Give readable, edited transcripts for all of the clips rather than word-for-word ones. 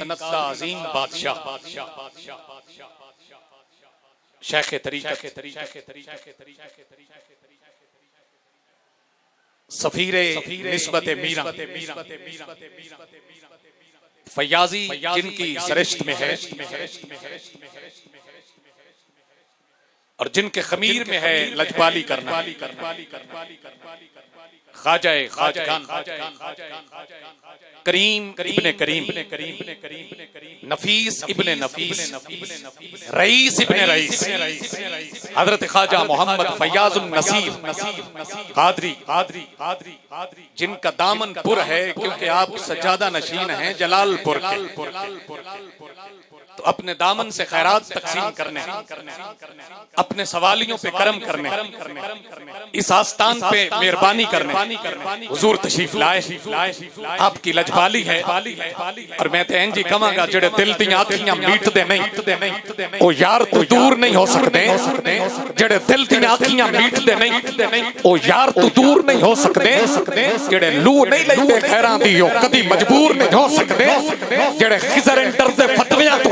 تنقہ عظیم بادشاہ شیخ طریقت سفیر نسبت میرا فیاضی جن کی سرشت میں ہے اور جن کے خمیر میں ہے لجپالی کرنا خواجہ خواجگان کریم ابن کریم نفیس ابن نفیس رئیس ابن رئیس حضرت خواجہ محمد فیاض النصیر قادری جن کا دامن پر ہے کیونکہ آپ سجادہ نشین ہیں جلال پور کے، تو اپنے دامن سے خیرات تقسیم کرنے، اپنے سوالیوں پہ کرم کرنے، اس آستان پہ مہربانی کرنے حضور تشریف لائے۔ آپ کی لجپالی ہے اور میں تے انجی کہاں گا جڑے دل دیاں آنکھیاں میٹ دے نہیں او یار تو دور نہیں ہو سکتے، جڑے دل دیاں آنکھیاں میٹ دے نہیں او یار تو دور نہیں ہو سکتے، جڑے لو نہیں لیندے خیراں دی او کدی مجبور نہیں ہو سکتے، جڑے خضر انٹر دے فتویاں تو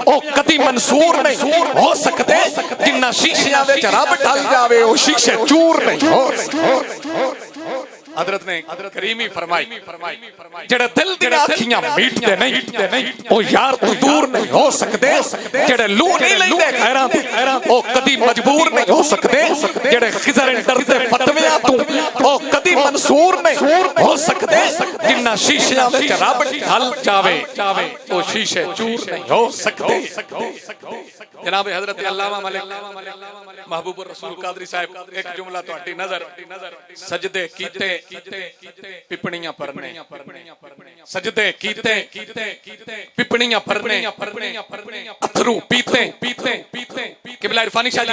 او کدی منصور نہیں ہو سکتے، جنہ شیشیاں دے رب ڈال جاوے او شیشے چور نہیں ہو سکتے۔ حضرت نے کریمی فرمائی جڑے دل دی آنکھیاں میٹ دے نہیں او یار تو دور نہیں ہو سکتے، جڑے لو نہیں لیندے خیراں دی او کدی مجبور نہیں ہو سکتے، جڑے خضر انٹر دے فتویاں تو او کدی منصور نہیں ہو سکتے، جنہ شیشیاں دے رب ڈال جاوے او شیشے چور نہیں ہو سکتے۔ جناب حضرت علامہ ملک محبوب الرسول قادری صاحب ایک جملہ تو اٹی نظر سجدے کیتے پپڑیاں پرنے، سجدے کیتے پپڑیاں پرنے، اتھرو پیتے قبلہ عرفانی شاہ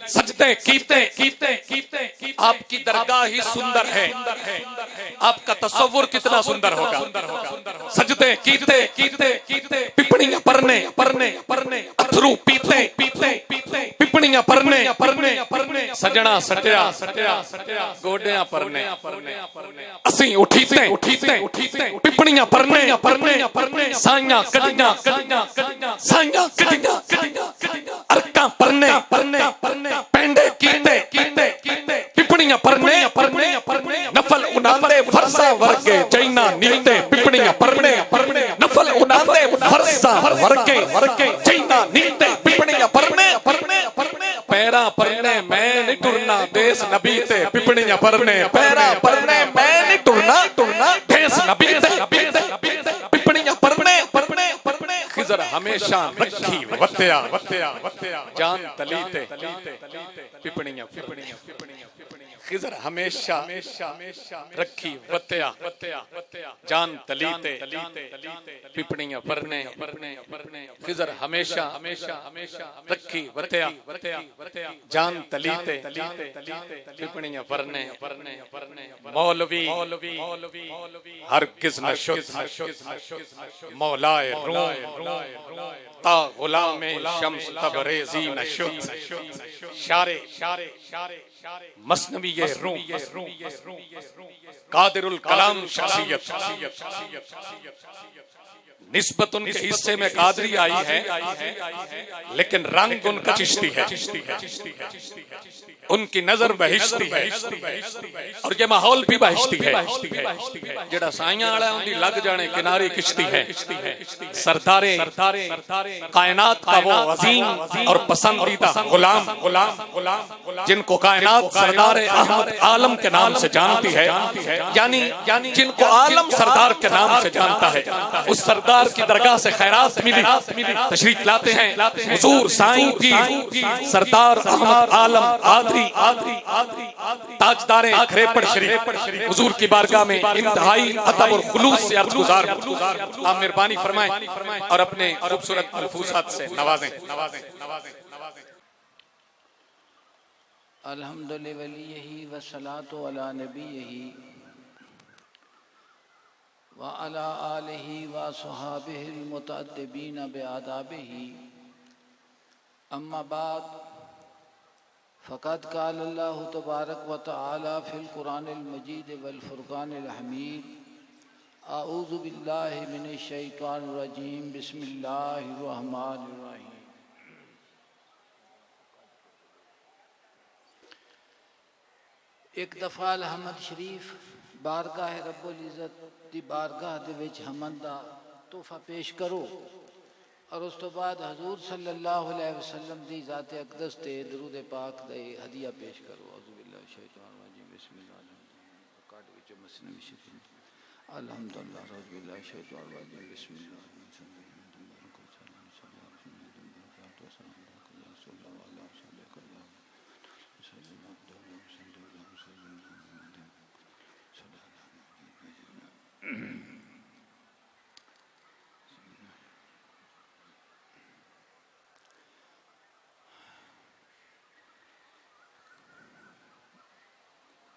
سجدے کیتے آپ کی درگاہ ہی سندر ہے، آپ کا تصور کتنا سندر ہوگا۔ سجدے کیتے پپڑیاں پرنے اتھرو پیتے پپڑیاں پرنے سجنا سٹیا گوڈیاں پرنے اسی اٹھیتے پپڑیاں پرنے سائیاں کٹیاں ارکاں پرنے پینڈے کیتے پپڑیاں پرنے نفل اناندے فرسا ورگے چینا نیتے پپڑیاں پرنے نفل اناندے فرسا ورگے چینا نیتے پپڑیاں پرنے پیرا پرنے میں نہیں ٹرنا دیس نبی تے پپڑیاں پرنے پیرا پرنے میں نہیں ٹرنا دیس نبی تے پپڑیاں پرنے خضر ہمیشہ رکھی وتیا جان تلی تے پپڑیاں خضر ہمیشہ رکھی وتیا جان تلی تے پپڑیاں پرنے خضر ہمیشہ رکھی وتیا جان تلی تے پپڑیاں پرنے مولوی ہرگز نہ شد مولائے روم تا غلام شمس تبریزی نہ شد شارے مثنوی روم قادر الکلام شخصیت نسبت ان کے حصے میں قادری آئی ہے لیکن رنگ ان کا چشتی ہے، ان کی نظر بہشتی ہے اور یہ ماحول بھی بہشتی ہے۔ جڑا سائیاں والا ان دی لگ جانے کناری کشتی ہے۔ سردار کائنات کا وہ عظیم اور پسندیدہ غلام جن کو کائنات سردار احمد عالم کے نام سے جانتی ہے، یعنی جن کو عالم سردار کے نام سے جانتا ہے، اس سردار کی درگاہ سے خیرات ملی، تشریف لاتے ہیں حضور سائیں پیر سردار احمد عالم قادری تاجدار کھریپڑ شریف حضور کی بارگاہ میں انتہائی ادب اور خلوص سے عرض گزار آپ مہربانی فرمائیں اور اپنے خوبصورت ملفوظات سے نوازیں۔ الحمد لولیہ والصلاة علی نبیہ وعلى آلہ وصحابہ المتأدبین بآدابہ، اما بعد فقد قال اللہ تبارک و تعالی فی القرآن المجید والفرقان الحمید اعوذ باللہ من الشیطان الرجیم بسم اللہ الرحمن الرحیم۔ ایک دفعہ الحمد شریف بارگاہ رب العزت دی بارگاہ دے وچ حمد دا تحفہ پیش کرو اور اس تو بعد حضور صلی اللہ علیہ وسلم دی ذات اقدس تے درود پاک دے ہدیہ پیش کرو۔ اعوذ باللہ الشیطان الرجیم بسم اللہ الرحمن الرحیم۔ الحمدللہ رب اللہ الشیطان الرجیم بسم اللہ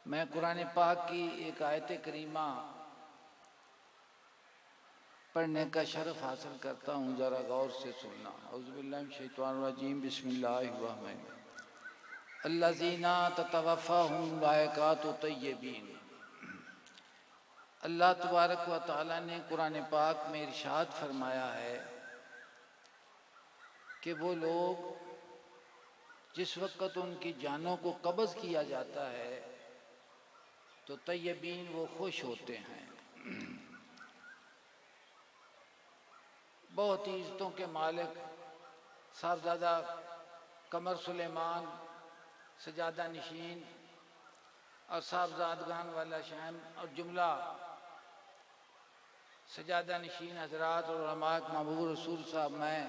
میں قرآن پاک کی ایک آیت کریمہ پڑھنے کا شرف حاصل کرتا ہوں، ذرا غور سے سننا۔ اعوذ باللہ من الشیطان الرجیم بسم اللہ الرحمن الرحیم۔ الذین تتوفاہم الملائکۃ طیبین۔ اللہ تبارک و تعالیٰ نے قرآن پاک میں ارشاد فرمایا ہے کہ وہ لوگ جس وقت ان کی جانوں کو قبض کیا جاتا ہے تو طیبین وہ خوش ہوتے ہیں۔ بہت ہی عزتوں کے مالک صاحبزادہ قمر سلیمان سجادہ نشین اور صاحبزادگان والا شہم اور جملہ سجادہ نشین حضرات اور علماء محبوب رسول صاحب، میں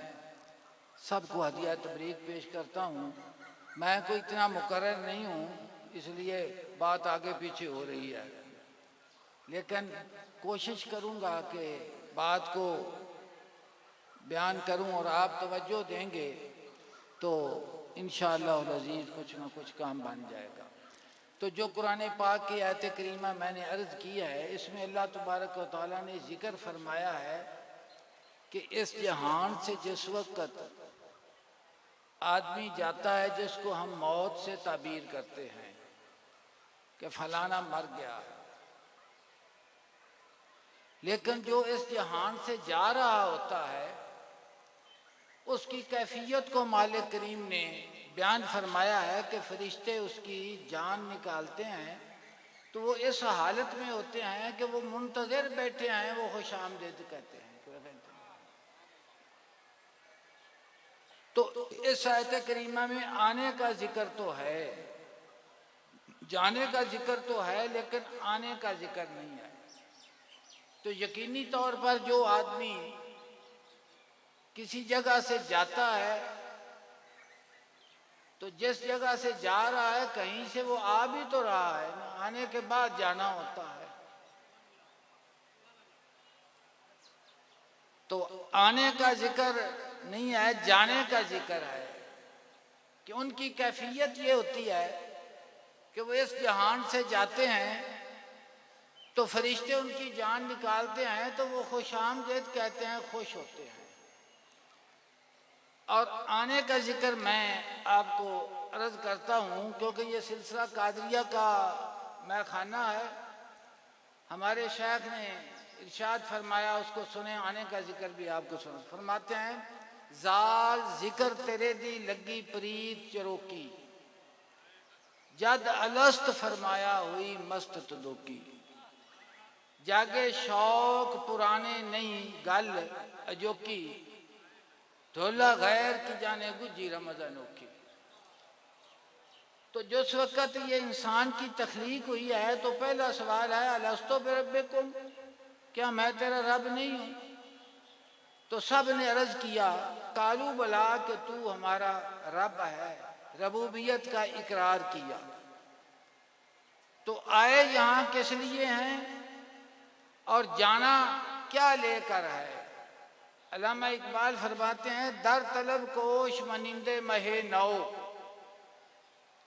سب کو ہدیہ تبریک پیش کرتا ہوں۔ میں کوئی اتنا مقرر نہیں ہوں، اس لیے بات آگے پیچھے ہو رہی ہے، لیکن کوشش کروں گا کہ بات کو بیان کروں اور آپ توجہ دیں گے تو انشاءاللہ العزیز کچھ نہ کچھ کام بن جائے گا۔ تو جو قرآن پاک کی آیت کریمہ میں نے عرض کی ہے، اس میں اللہ تبارک و تعالیٰ نے ذکر فرمایا ہے کہ اس جہان سے جس وقت آدمی جاتا ہے، جس کو ہم موت سے تعبیر کرتے ہیں کہ فلانا مر گیا، لیکن جو اس جہان سے جا رہا ہوتا ہے اس کی کیفیت کو مالک کریم نے بیان فرمایا ہے کہ فرشتے اس کی جان نکالتے ہیں تو وہ اس حالت میں ہوتے ہیں کہ وہ منتظر بیٹھے ہیں، وہ خوش آمدید کہتے ہیں۔ تو اس آیت کریمہ میں آنے کا ذکر تو ہے، جانے کا ذکر تو ہے، لیکن آنے کا ذکر نہیں ہے۔ تو یقینی طور پر جو آدمی کسی جگہ سے جاتا ہے تو جس جگہ سے جا رہا ہے کہیں سے وہ آ بھی تو رہا ہے، آنے کے بعد جانا ہوتا ہے۔ تو آنے کا ذکر نہیں ہے، جانے کا ذکر ہے کہ ان کی کیفیت یہ ہوتی ہے کہ وہ اس جہان سے جاتے ہیں تو فرشتے ان کی جان نکالتے ہیں تو وہ خوش آمدید کہتے ہیں، خوش ہوتے ہیں۔ اور آنے کا ذکر میں آپ کو عرض کرتا ہوں کیونکہ یہ سلسلہ قادریہ کا میں خانہ ہے۔ ہمارے شیخ نے ارشاد فرمایا، اس کو سنیں، آنے کا ذکر بھی آپ کو سنیں۔ فرماتے ہیں زال ذکر تیرے دی لگی پرید چروکی، جد الست فرمایا ہوئی مست تدوکی، جاگے شوق پرانے نہیں گل اجوکی، ڈھولا غیر کی جانے گجی رمضانوں کی۔ تو جس وقت یہ انسان کی تخلیق ہوئی ہے تو پہلا سوال ہے الستو بربکم، کیا میں تیرا رب نہیں ہوں؟ تو سب نے عرض کیا قالوا بلا، کہ تو ہمارا رب ہے، ربوبیت کا اقرار کیا۔ تو آئے یہاں کس لیے ہیں اور جانا کیا لے کر ہے؟ علامہ اقبال فرماتے ہیں در طلب کوش منندے مہ نو،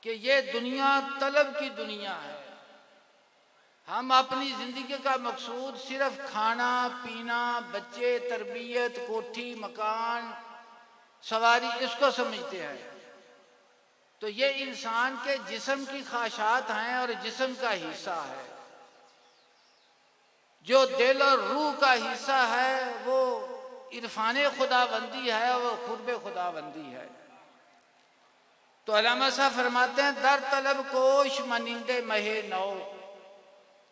کہ یہ دنیا طلب کی دنیا ہے۔ ہم اپنی زندگی کا مقصود صرف کھانا پینا، بچے، تربیت، کوٹھی، مکان، سواری، اس کو سمجھتے ہیں۔ تو یہ انسان کے جسم کی خواہشات ہیں اور جسم کا حصہ ہے۔ جو دل اور روح کا حصہ ہے وہ عرفان خدا بندی ہے، وہ قرب خدا بندی ہے۔ تو علامہ صاحب فرماتے ہیں در طلب کوش منند مہ نو،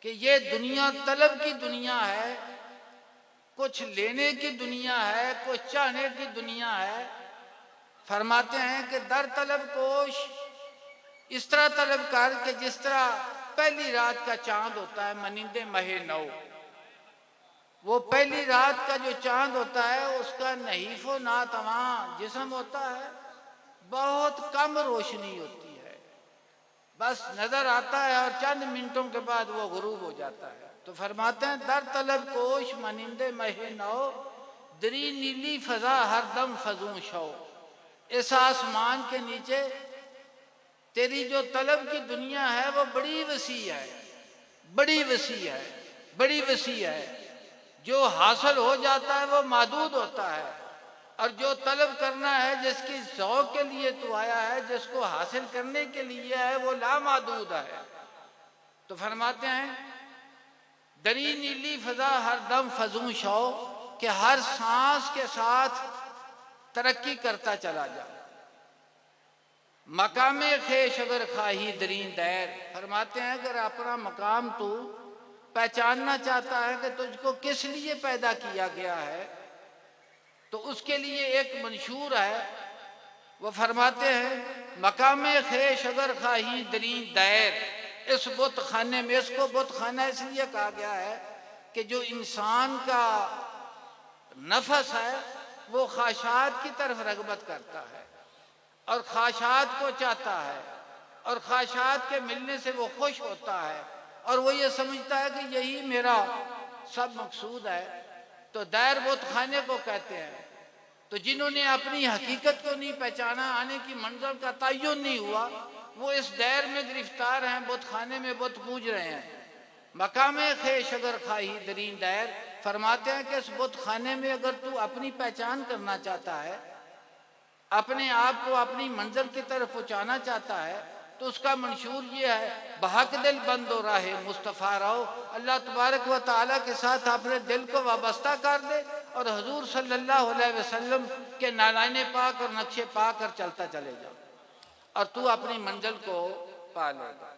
کہ یہ دنیا طلب کی دنیا ہے، کچھ لینے کی دنیا ہے، کچھ چاہنے کی دنیا ہے۔ فرماتے ہیں کہ در طلب کوش، اس طرح طلب کر کہ جس طرح پہلی رات کا چاند ہوتا ہے، منند مہ نو، وہ پہلی رات کا جو چاند ہوتا ہے اس کا نحیف و ناتواں جسم ہوتا ہے، بہت کم روشنی ہوتی ہے، بس نظر آتا ہے اور چند منٹوں کے بعد وہ غروب ہو جاتا ہے۔ تو فرماتے ہیں در طلب کوش منند مہ نو، دری نیلی فضا ہر دم فزوں شو، اس آسمان کے نیچے تیری جو طلب کی دنیا ہے وہ بڑی وسیع ہے، بڑی وسیع ہے، بڑی وسیع ہے۔ جو حاصل ہو جاتا ہے وہ محدود ہوتا ہے، اور جو طلب کرنا ہے، جس کی ذوق کے لیے تو آیا ہے، جس کو حاصل کرنے کے لیے ہے، وہ لامحدود ہے۔ تو فرماتے ہیں دری نیلی فضا ہر دم فزوں شو، کہ ہر سانس کے ساتھ ترقی کرتا چلا جا۔ مقام خیش اگر خواہی درین دیر، فرماتے ہیں اگر اپنا مقام تو پہچاننا چاہتا ہے کہ تجھ کو کس لیے پیدا کیا گیا ہے، تو اس کے لیے ایک منشور ہے، وہ فرماتے ہیں مقام خیش اگر خواہی درین دیر، اس بت خانے میں، اس کو بت خانہ اس لیے کہا گیا ہے کہ جو انسان کا نفس ہے وہ خواہشات کی طرف رغبت کرتا ہے اور خواہشات کو چاہتا ہے، اور خواہشات کے ملنے سے وہ خوش ہوتا ہے، اور وہ یہ سمجھتا ہے کہ یہی میرا سب مقصود ہے۔ تو دیر بت خانے کو کہتے ہیں۔ تو جنہوں نے اپنی حقیقت کو نہیں پہچانا، آنے کی منزل کا تعین نہیں ہوا، وہ اس دیر میں گرفتار ہیں، بت خانے میں بت پوج رہے ہیں۔ مقام خیش اگر خواہی درین دیر، فرماتے ہیں کہ اس بت خانے میں اگر تو اپنی پہچان کرنا چاہتا ہے، اپنے آپ کو اپنی منزل کی طرف پہنچانا چاہتا ہے، تو اس کا منشور یہ ہے بحق دل بند و راہ مصطفیٰ رہو، اللہ تبارک و تعالیٰ کے ساتھ اپنے دل کو وابستہ کر دے اور حضور صلی اللہ علیہ وسلم کے نالائن پاک اور نقش پاک کر چلتا چلے جاؤ، اور تو اپنی منزل کو پا لے گا۔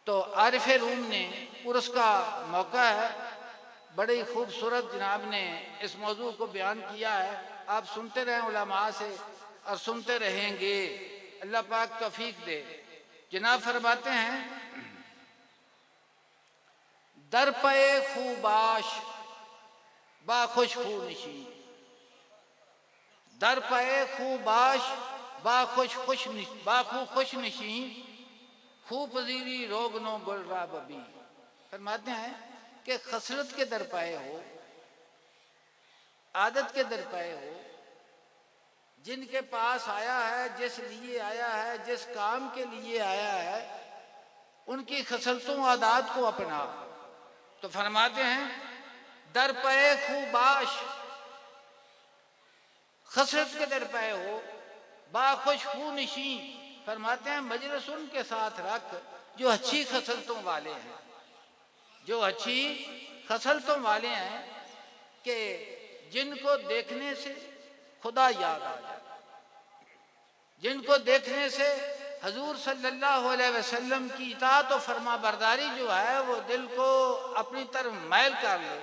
تو عارف روم نے عرس کا موقع ہے، بڑی خوبصورت جناب نے اس موضوع کو بیان کیا ہے، آپ سنتے رہیں علماء سے اور سنتے رہیں گے، اللہ پاک توفیق دے۔ جناب فرماتے ہیں در پے خوباش با خوش خو نشین، در پے خوباش با خوش نشین، خو پذیری روگنو گل را ببی۔ فرماتے ہیں کہ خسرت کے در پائے ہو، عادت کے در پائے ہو، جن کے پاس آیا ہے، جس لیے آیا ہے، جس کام کے لیے آیا ہے، ان کی خصلتوں عادات کو اپنا۔ تو فرماتے ہیں در پائے خوباش، خسرت کے در پائے ہو، با خوش خو نشین، فرماتے ہیں مجلس ان کے ساتھ رکھ جو اچھی خصلتوں والے ہیں، جو اچھی خصلتوں والے ہیں، کہ جن کو دیکھنے سے خدا یاد آ جائے، جن کو دیکھنے سے حضور صلی اللہ علیہ وسلم کی اطاعت و فرما برداری جو ہے وہ دل کو اپنی طرف مائل کر لے۔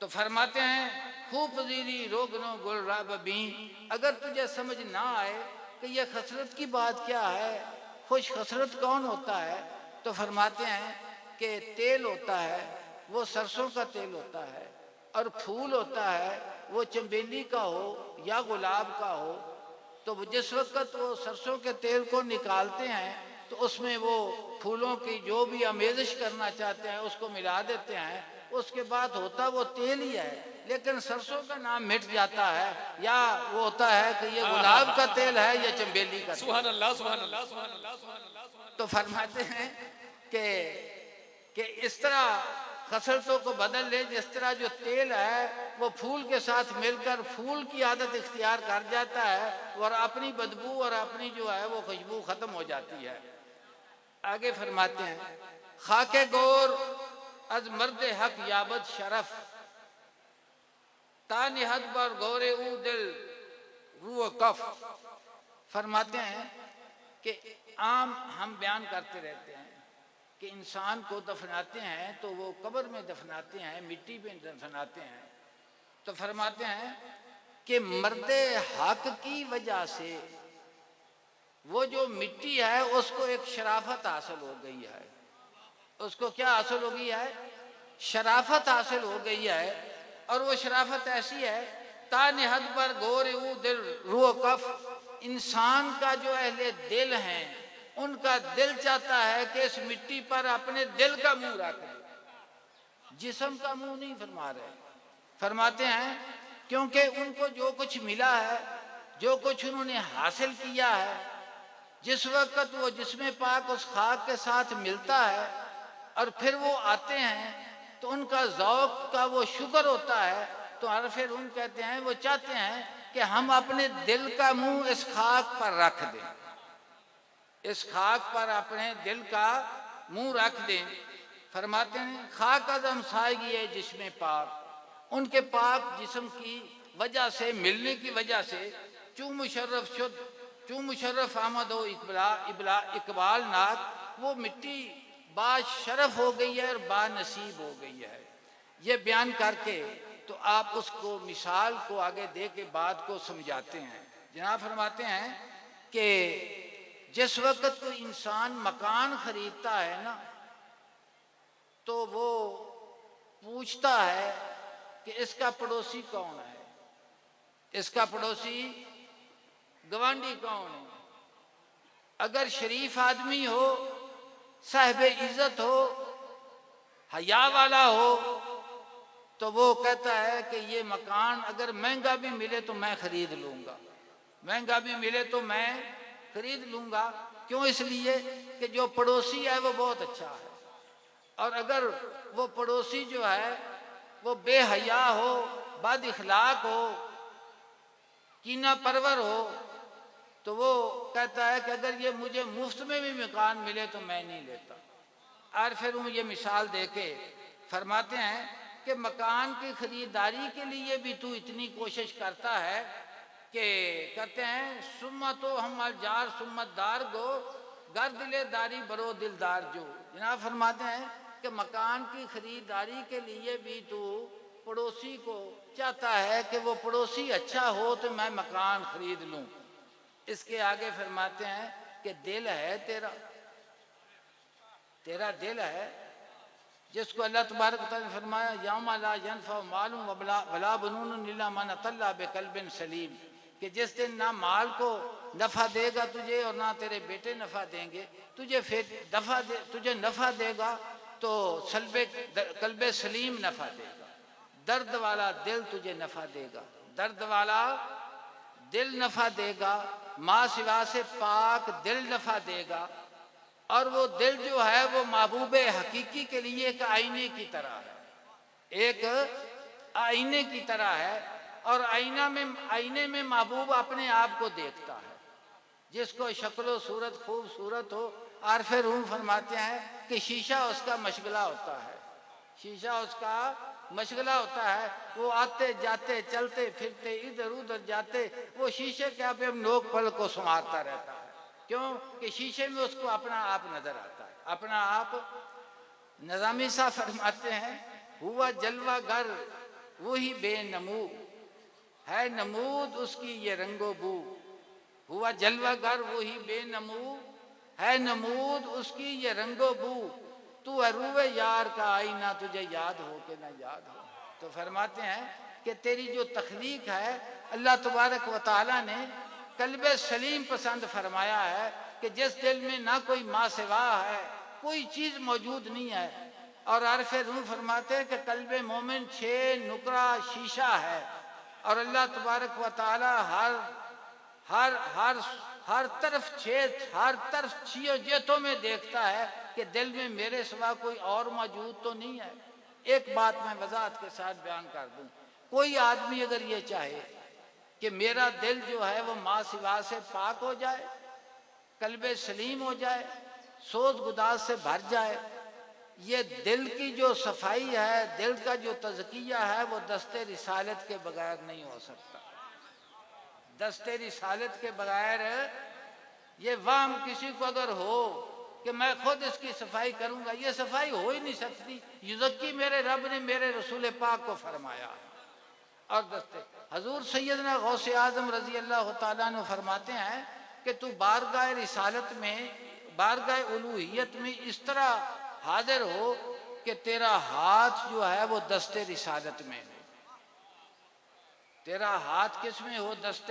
تو فرماتے ہیں خوب پذیری روگنو گل را ببین، اگر تجھے سمجھ نہ آئے کہ یہ خسرت کی بات کیا ہے، خوش خسرت کون ہوتا ہے، تو فرماتے ہیں کہ تیل ہوتا ہے وہ سرسوں کا تیل ہوتا ہے، اور پھول ہوتا ہے وہ چنبیلی کا ہو یا گلاب کا ہو۔ تو جس وقت وہ سرسوں کے تیل کو نکالتے ہیں تو اس میں وہ پھولوں کی جو بھی آمیزش کرنا چاہتے ہیں اس کو ملا دیتے ہیں، اس کے بعد ہوتا وہ تیل ہی ہے، لیکن سرسوں کا نام مٹ جاتا ہے، یا وہ ہوتا ہے کہ یہ گلاب کا تیل ہے یا چنبیلی کا تیل۔ سبحان اللہ، سبحان اللہ، سبحان اللہ، سبحان اللہ۔ تو فرماتے ہیں کہ اس طرح خصلتوں کو بدل لے، جس طرح جو تیل ہے وہ پھول کے ساتھ مل کر پھول کی عادت اختیار کر جاتا ہے، اور اپنی بدبو اور اپنی جو ہے وہ خوشبو ختم ہو جاتی ہے۔ آگے فرماتے ہیں خاک گور از مرد حق یابد شرف، تا نہد بر گورے او دل رو کف۔ فرماتے ہیں کہ عام ہم بیان کرتے رہتے ہیں کہ انسان کو دفناتے ہیں تو وہ قبر میں دفناتے ہیں، مٹی میں دفناتے ہیں، تو فرماتے ہیں کہ مرد حق کی وجہ سے وہ جو مٹی ہے اس کو ایک شرافت حاصل ہو گئی ہے، اس کو کیا حاصل ہو گئی ہے؟ شرافت حاصل ہو گئی ہے، اور وہ شرافت ایسی ہے تا نہد پر گور او دل رو کف، انسان کا جو اہل دل ہیں ان کا دل چاہتا ہے کہ اس مٹی پر اپنے دل کا منہ رکھ دے، جسم کا منہ نہیں فرما رہے۔ فرماتے ہیں کیونکہ ان کو جو کچھ ملا ہے، جو کچھ انہوں نے حاصل کیا ہے، جس وقت وہ جسم پاک اس خاک کے ساتھ ملتا ہے اور پھر وہ آتے ہیں تو ان کا ذوق کا وہ شکر ہوتا ہے، تو حرف روم کہتے ہیں وہ چاہتے ہیں کہ ہم اپنے دل کا منہ اس خاک پر رکھ دیں، اس خاک پر اپنے دل کا منہ رکھ دیں۔ فرماتے ہیں خاک از ہمسائیگی ہے جسم پاک، ان کے پاک جسم کی وجہ سے، ملنے کی وجہ سے چوں مشرف شد، چوں مشرف آمد ہو اقبال ناک، وہ مٹی با شرف ہو گئی ہے اور با نصیب ہو گئی ہے۔ یہ بیان کر کے تو آپ اس کو مثال کو آگے دے کے بات کو سمجھاتے ہیں۔ جناب فرماتے ہیں کہ جس وقت کوئی انسان مکان خریدتا ہے نا تو وہ پوچھتا ہے کہ اس کا پڑوسی کون ہے، اس کا پڑوسی گوانڈی کون ہے۔ اگر شریف آدمی ہو، صاحب عزت ہو، حیا والا ہو، تو وہ کہتا ہے کہ یہ مکان اگر مہنگا بھی ملے تو میں خرید لوں گا، مہنگا بھی ملے تو میں خرید لوں گا۔ کیوں؟ اس لیے کہ جو پڑوسی ہے وہ بہت اچھا ہے، اور اگر وہ پڑوسی جو ہے وہ بے حیا ہو، بد اخلاق ہو، کینہ پرور ہو، تو وہ کہتا ہے کہ اگر یہ مجھے مفت میں بھی مکان ملے تو میں نہیں لیتا۔ اور پھر وہ یہ مثال دے کے فرماتے ہیں کہ مکان کی خریداری کے لیے بھی تو اتنی کوشش کرتا ہے کہ کہتے ہیں سمت و ہم الجار سمت دار گو گر دلے داری برو دلدار جو۔ جناب فرماتے ہیں کہ مکان کی خریداری کے لیے بھی تو پڑوسی کو چاہتا ہے کہ وہ پڑوسی اچھا ہو تو میں مکان خرید لوں۔ اس کے آگے فرماتے ہیں کہ دل ہے تیرا، تیرا دل ہے جس کو اللہ تبارک و تعالیٰ نے فرمایا یوم لا ینفع مال ولا بنون الا من اتى الله بقلب سلیم، کہ جس دن نہ مال کو نفع دے گا تجھے اور نہ تیرے بیٹے نفع دیں گے، تجھے نفع دے گا تو قلب سلیم نفع دے گا، درد والا دل تجھے نفع دے گا، درد والا دل نفع دے گا، ماں سوا سے پاک دل نفع دے گا۔ اور وہ دل جو ہے وہ محبوب حقیقی کے لیے ایک آئینے کی طرح ہے، ایک آئینے کی طرح ہے، اور آئینے میں محبوب اپنے آپ کو دیکھتا ہے، جس کو شکل و صورت خوبصورت ہو۔ عارف روم فرماتے ہیں کہ شیشہ اس کا مشغلہ ہوتا ہے، شیشہ اس کا مشغلہ ہوتا ہے، وہ آتے جاتے چلتے پھرتے ادھر ادھر جاتے وہ شیشے کے آپ نوک پل کو سنوارتا رہتا ہے۔ کیوں کہ شیشے میں اس کو اپنا آپ نظر آتا ہے، اپنا آپ۔ نظامی صاحب فرماتے ہیں ہوا جلوہ گر وہی بے نمو ہے، نمود اس کی یہ رنگ و بو، ہوا جلوہ گر وہی بے نمو ہے، نمود اس کی یہ رنگ و بو، تو روح یار کا آئینہ تجھے یاد ہو کہ نہ یاد ہو۔ تو فرماتے ہیں کہ تیری جو تخلیق ہے اللہ تبارک و تعالیٰ نے قلب سلیم پسند فرمایا ہے، کہ جس دل میں نہ کوئی ماں سوا ہے، کوئی چیز موجود نہیں ہے۔ اور عارف روح فرماتے ہیں کہ قلب مومن 6 نقرہ شیشہ ہے، اور اللہ تبارک و تعالی ہر طرف 6 جہتوں میں دیکھتا ہے کہ دل میں میرے سوا کوئی اور موجود تو نہیں ہے۔ ایک بات میں وضاحت کے ساتھ بیان کر دوں، کوئی آدمی اگر یہ چاہے کہ میرا دل جو ہے وہ ماں سوا سے پاک ہو جائے، قلب سلیم ہو جائے، سوز گداز سے بھر جائے، یہ دل کی جو صفائی ہے، دل کا جو تزکیہ ہے، وہ دست رسالت کے بغیر نہیں ہو سکتا۔ دست رسالت کے بغیر یہ وہم کسی کو اگر ہو کہ میں خود اس کی صفائی کروں گا، یہ صفائی ہو ہی نہیں سکتی۔ یزکی میرے رب نے میرے رسول پاک کو فرمایا۔ اور حضور سیدنا غوث اعظم رضی اللہ تعالیٰ عنہ فرماتے ہیں کہ تو بارگاہ رسالت میں، بارگاہ الوہیت میں اس طرح حاضر ہو کہ تیرا ہاتھ جو ہے وہ دست رسالت میں ہو۔ تیرا ہاتھ کس میں ہو؟ دست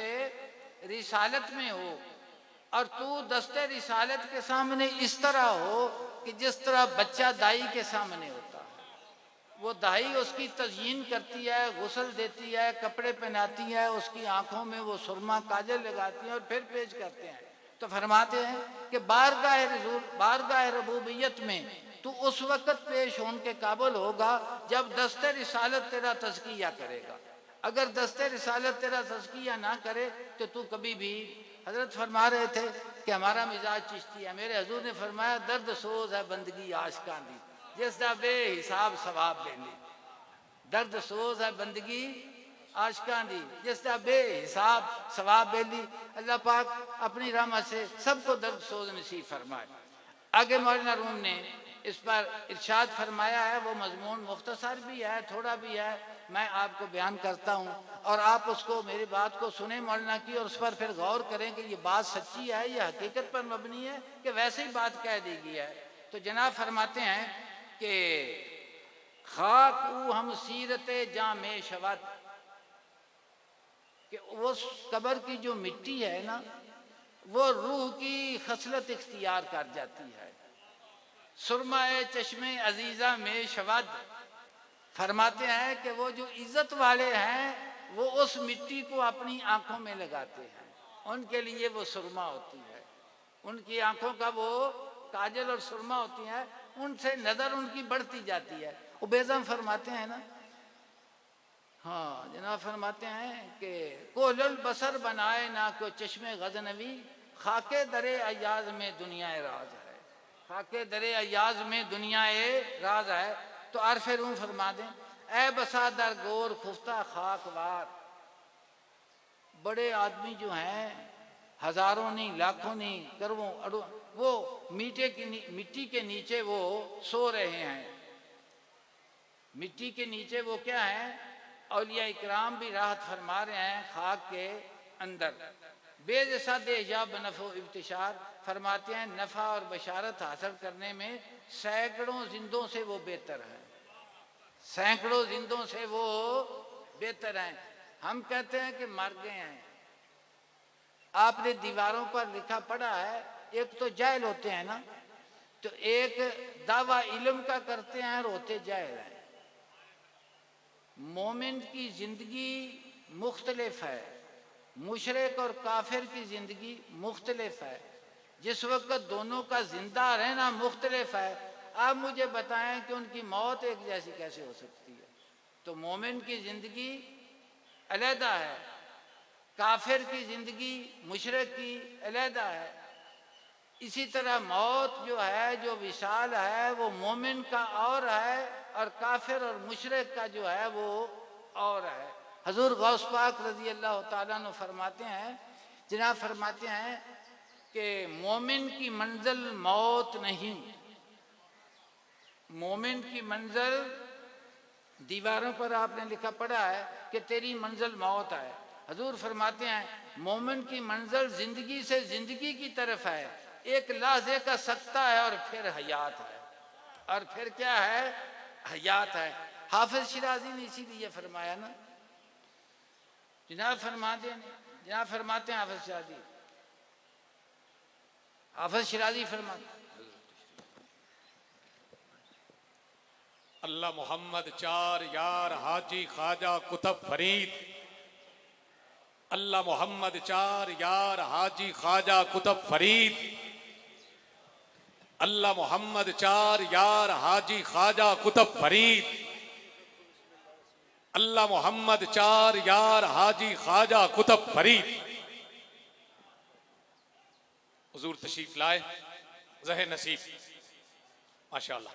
رسالت میں ہو، اور تو دست رسالت کے سامنے اس طرح ہو کہ جس طرح بچہ دائی کے سامنے ہوتا ہے۔ وہ دائی اس کی تزئین کرتی ہے، غسل دیتی ہے، کپڑے پہناتی ہے، اس کی آنکھوں میں وہ سرما کاجل لگاتی ہیں اور پھر پیش کرتے ہیں۔ تو فرماتے ہیں کہ بارگاہ ربوبیت میں تو اس وقت پیش ہون کے قابل ہوگا جب دست رسالت تیرا تزکیہ کرے گا۔ اگر دست رسالت تیرا تزکیہ نہ کرے تو تو کبھی بھی، حضرت فرما رہے تھے کہ ہمارا مزاج چشتی ہے، میرے حضور نے فرمایا درد سوز ہے بندگی عاشقاں دی، جس دا بے حساب ثواب بیلی۔ درد سوز ہے بندگی عاشقاں دی، جس دا بے حساب ثواب بیلی۔ اللہ پاک اپنی رحمت سے سب کو درد سوز نصیب فرمائے۔ آگے مولانا روم نے اس پر ارشاد فرمایا ہے، وہ مضمون مختصر بھی ہے، تھوڑا بھی ہے، میں آپ کو بیان کرتا ہوں اور آپ اس کو، میری بات کو سنیں مولانا کی، اور اس پر پھر غور کریں کہ یہ بات سچی ہے، یہ حقیقت پر مبنی ہے کہ ویسے ہی بات کہہ دی گئی ہے۔ تو جناب فرماتے ہیں کہ خاک او ہم سیرت جامع شود، کہ اس قبر کی جو مٹی ہے نا، وہ روح کی خصلت اختیار کر جاتی ہے۔ سرمہ چشم عزیزہ میں شود، فرماتے ہیں کہ وہ جو عزت والے ہیں وہ اس مٹی کو اپنی آنکھوں میں لگاتے ہیں، ان کے لیے وہ سرما ہوتی ہے، ان کی آنکھوں کا وہ کاجل اور سرما ہوتی ہے، ان سے نظر ان کی بڑھتی جاتی ہے۔ عبیدہ فرماتے ہیں نا، ہاں جناب فرماتے ہیں کہ کول البصر بنائے نہ کو چشم غزنوی، خاک در ایاز میں دنیا راز ہے، خاک در ایاز میں دنیا راز ہے۔ تو عرف روم فرما دیں، اے بسا در گور خفتہ خاک وار، بڑے آدمی جو ہیں ہزاروں نہیں، لاکھوں نہیں، کروڑوں، وہ مٹی کے نیچے وہ سو رہے ہیں۔ مٹی کے نیچے وہ کیا ہیں؟ اولیاء اکرام بھی راحت فرما رہے ہیں خاک کے اندر۔ بے جسد حجاب نفع و ابتشار، فرماتے ہیں نفع اور بشارت حاصل کرنے میں سینکڑوں زندوں سے وہ بہتر ہے، سینکڑوں زندوں سے وہ بہتر ہیں۔ ہم کہتے ہیں کہ مر گئے ہیں، آپ نے دیواروں پر لکھا پڑھا ہے، ایک تو جاہل ہوتے ہیں نا، تو ایک دعویٰ علم کا کرتے ہیں اور ہوتے جاہل ہیں۔ مومن کی زندگی مختلف ہے، مشرک اور کافر کی زندگی مختلف ہے، جس وقت دونوں کا زندہ رہنا مختلف ہے۔ آپ مجھے بتائیں کہ ان کی موت ایک جیسی کیسے ہو سکتی ہے؟ تو مومن کی زندگی علیحدہ ہے، کافر کی زندگی، مشرک کی علیحدہ ہے۔ اسی طرح موت جو ہے، جو وصال ہے، وہ مومن کا اور ہے، اور کافر اور مشرک کا جو ہے وہ اور ہے۔ حضور غوث پاک رضی اللہ تعالیٰ عنہ فرماتے ہیں، جناب فرماتے ہیں کہ مومن کی منزل موت نہیں، مومن کی منزل، دیواروں پر آپ نے لکھا پڑا ہے کہ تیری منزل موت ہے۔ حضور فرماتے ہیں مومن کی منزل زندگی سے زندگی کی طرف ہے، ایک لحظے کا سکتہ ہے اور پھر حیات ہے، اور پھر کیا ہے؟ حیات ہے۔ حافظ شیرازی نے اسی لیے فرمایا نا، جناب فرماتے ہیں حافظ شیرازی فرماتے ہیں اللہ محمد چار یار حاجی خواجہ قطب فرید، اللہ محمد چار یار حاجی خواجہ قطب فرید، اللہ محمد چار یار حاجی خواجہ قطب فرید، اللہ محمد چار یار حاجی خواجہ قطب فرید۔ حضور تشریف لائے، زہ نصیب، ماشاءاللہ۔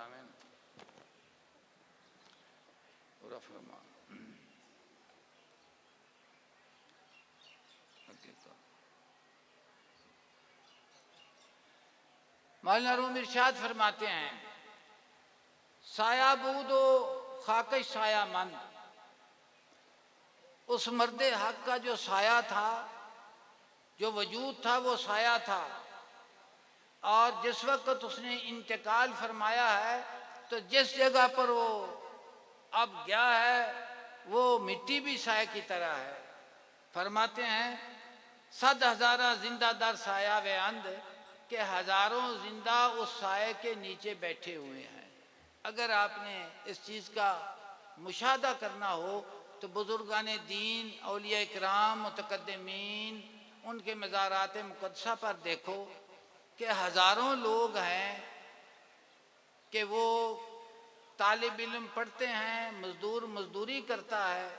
آمین پورا فرما مولانا روم ارشاد فرماتے ہیں سایہ بود و خاکش سایہ مند، اس مرد حق کا جو سایہ تھا، جو وجود تھا وہ سایہ تھا، اور جس وقت اس نے انتقال فرمایا ہے تو جس جگہ پر وہ اب گیا ہے وہ مٹی بھی سایہ کی طرح ہے۔ فرماتے ہیں 100,000 زندہ در سایہ و اند، کہ ہزاروں زندہ اس سائے کے نیچے بیٹھے ہوئے ہیں۔ اگر آپ نے اس چیز کا مشاہدہ کرنا ہو تو بزرگان دین، اولیاء اکرام، متقدمین، ان کے مزارات مقدسہ پر دیکھو کہ ہزاروں لوگ ہیں کہ وہ طالب علم پڑھتے ہیں، مزدور مزدوری کرتا ہے،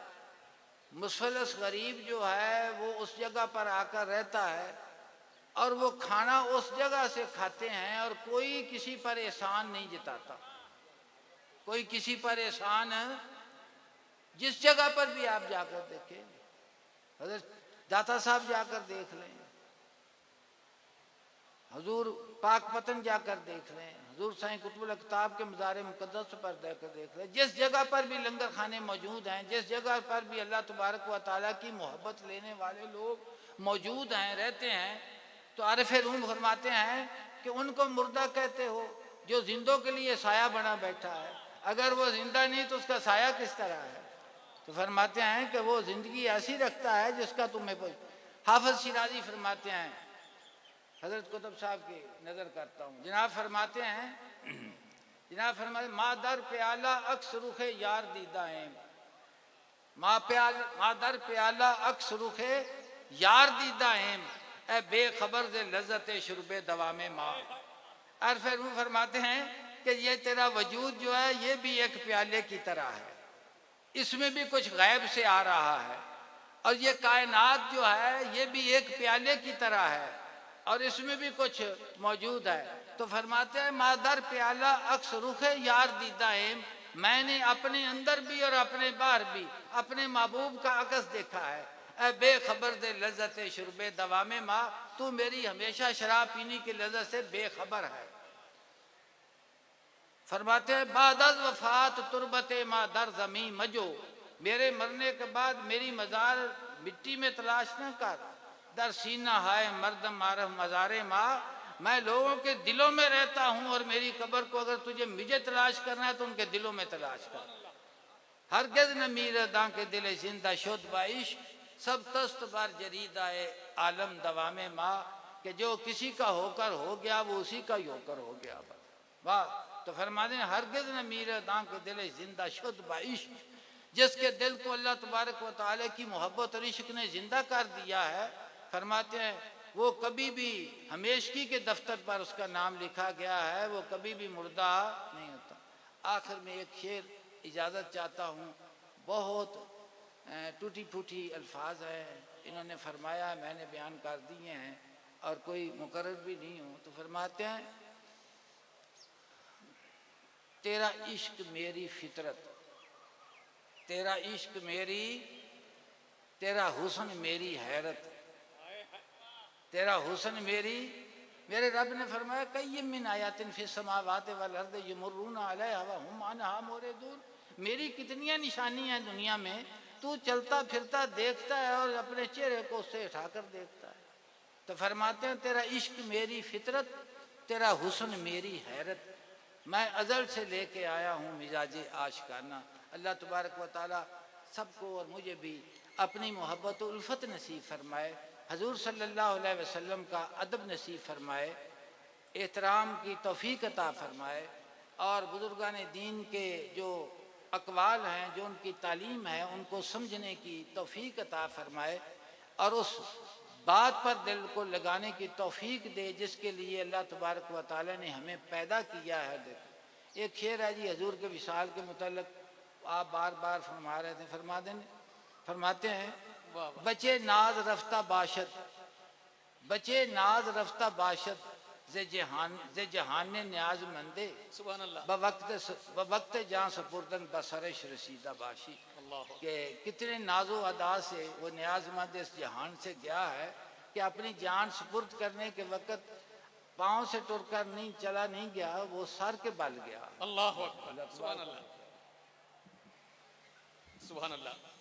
مفلس غریب جو ہے وہ اس جگہ پر آ کر رہتا ہے، اور وہ کھانا اس جگہ سے کھاتے ہیں، اور کوئی کسی پر احسان نہیں جتاتا، کوئی کسی پر احسان جس جگہ پر بھی آپ جا کر دیکھیں، حضرت داتا صاحب جا کر دیکھ لیں، حضور پاک پتن جا کر دیکھ لیں، حضور سائیں قطب الاقطاب کے مزار مقدس پر جا کر دیکھ لیں، جس جگہ پر بھی لنگر خانے موجود ہیں، جس جگہ پر بھی اللہ تبارک و تعالیٰ کی محبت لینے والے لوگ موجود ہیں، رہتے ہیں، تو عارف روم فرماتے ہیں کہ ان کو مردہ کہتے ہو جو زندوں کے لیے سایہ بنا بیٹھا ہے، اگر وہ زندہ نہیں تو اس کا سایہ کس طرح ہے؟ تو فرماتے ہیں کہ وہ زندگی ایسی رکھتا ہے جس کا تمہیں حافظ شیرازی فرماتے ہیں، حضرت قطب صاحب کی نظر کرتا ہوں، جناب فرماتے ماں در پیالہ عکس رخ یار دیدہ ہیں، ماں در پیالہ عکس رخ یار دیدہ ہیں، اے بے خبر سے لذت شرب دوام ماں۔ عارف روم فرماتے ہیں کہ یہ تیرا وجود جو ہے یہ بھی ایک پیالے کی طرح ہے، اس میں بھی کچھ غیب سے آ رہا ہے، اور یہ کائنات جو ہے یہ بھی ایک پیالے کی طرح ہے، اور اس میں بھی کچھ موجود ہے۔ تو فرماتے ہیں مادر پیالہ عکس رخ یار دیدہ ہے، میں نے اپنے اندر بھی اور اپنے باہر بھی اپنے محبوب کا عکس دیکھا ہے، اے بے خبر دے لذت شرب دوام ماں، تو میری ہمیشہ شراب پینے کی لذت سے بے خبر ہے۔ فرماتے ہیں بعد از وفات تربت ماں در زمین مجو، میرے مرنے کے بعد میری مزار مٹی میں تلاش نہ کر، در سینہ ہائے مردم عارف مزار ماں، میں لوگوں کے دلوں میں رہتا ہوں، اور میری قبر کو اگر تجھے مجھے تلاش کرنا ہے تو ان کے دلوں میں تلاش کر۔ ہرگز نہ میرے داں کے دل زندہ شد با عشق، سب تست بر جرید آئے عالم دوام ماں، کہ جو کسی کا ہو کر ہو گیا وہ اسی کا ہی ہو کر ہو گیا۔ واہ! تو فرماتے ہیں ہرگز نہ میرے داں کے دل زندہ شد با عشق، جس کے دل کو اللہ تبارک و تعالی کی محبت اور عشق نے زندہ کر دیا ہے، فرماتے ہیں وہ کبھی بھی ہمیشگی کے دفتر پر اس کا نام لکھا گیا ہے، وہ کبھی بھی مردہ نہیں ہوتا۔ آخر میں ایک شعر اجازت چاہتا ہوں، بہت ٹوٹی پھوٹی الفاظ ہیں، انہوں نے فرمایا میں نے بیان کر دیے ہیں اور کوئی مقرر بھی نہیں ہوں۔ تو فرماتے ہیں تیرا عشق میری فطرت، تیرا عشق میری، تیرا حسن میری حیرت، تیرا حسن میری، میرے رب نے فرمایا کئی من آیات فی السماوات والارض یمرون علیہا وہم عنہا معرضون، میری کتنی نشانی ہیں دنیا میں، تو چلتا پھرتا دیکھتا ہے اور اپنے چہرے کو اس سے اٹھا کر دیکھتا ہے۔ تو فرماتے ہیں تیرا عشق میری فطرت، تیرا حسن میری حیرت، میں ازل سے لے کے آیا ہوں مزاج عاشقانہ۔ اللہ تبارک و تعالی سب کو اور مجھے بھی اپنی محبت و الفت نصیب فرمائے، حضور صلی اللہ علیہ وسلم کا ادب نصیب فرمائے، احترام کی توفیق عطا فرمائے، اور بزرگان دین کے جو اقوال ہیں، جو ان کی تعلیم ہے، ان کو سمجھنے کی توفیق عطا فرمائے، اور اس بات پر دل کو لگانے کی توفیق دے جس کے لیے اللہ تبارک و تعالی نے ہمیں پیدا کیا ہے۔ ایک شعر ہے جی حضور کے وصال کے متعلق، آپ بار بار فرما رہے تھے، فرما دیں، فرماتے ہیں بچے ناز رفتہ باشد، بچے ناز رفتہ باشد، ز جہان نیاز مندے سبحان اللہ بوقت جہاں سپردن بسرش رسیدہ باشی، اللہ کہ کتنے ناز و ادا سے وہ نیاز مند اس جہان سے گیا ہے کہ اپنی جان سپرد کرنے کے وقت پاؤں سے ٹر کر نہیں چلا نہیں گیا، وہ سر کے بل گیا۔ اللہ اکبر سبحان اللہ سبحان اللہ